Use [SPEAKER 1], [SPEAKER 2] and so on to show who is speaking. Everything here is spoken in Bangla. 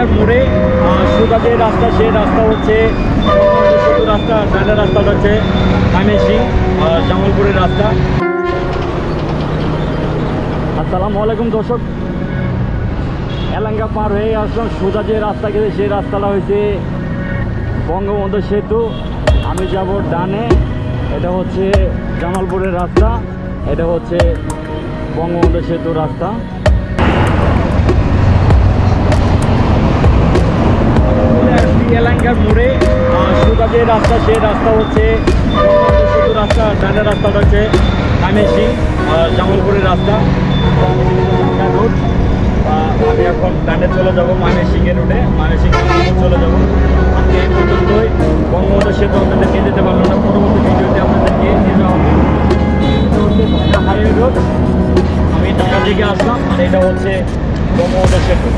[SPEAKER 1] এলাঙ্গার মোড়ে সোজা যে রাস্তা, সেই রাস্তা হচ্ছে সেতু রাস্তা, ডানের রাস্তাটা হচ্ছে ময়মনসিং জামালপুরের রাস্তা। আসসালামু আলাইকুম দর্শক, এলাঙ্গা পার হয়ে আসলাম। সোজা যে রাস্তা গেছে সেই রাস্তাটা হয়েছে বঙ্গবন্ধু সেতু। আমি যাব ডানে, এটা হচ্ছে জামালপুরের রাস্তা, এটা হচ্ছে বঙ্গবন্ধু সেতু রাস্তা। এলাঙ্গার মোড়ে সোজা যে রাস্তা, সেই রাস্তা হচ্ছে বঙ্গবন্ধু সেতু রাস্তা, ডানের রাস্তাটা হচ্ছে ময়মনসিং জামালপুরের রাস্তা রোড। আমি এখন ডানে চলে যাবো ময়মনসিংহের রোডে, ময়মনসিং চলে যাবো। আজকে এই পর্যন্তই। বঙ্গবন্ধু সেতু আপনাদের নিয়ে যেতে পারলাম না, পরবর্তী ভিডিওতে আপনাদেরকে নিয়ে যাওয়া হবে। এটা হচ্ছে হাইওয়ে রোড, আমি ঢাকা থেকে আসলাম, আর এটা হচ্ছে বঙ্গবন্ধু সেতু।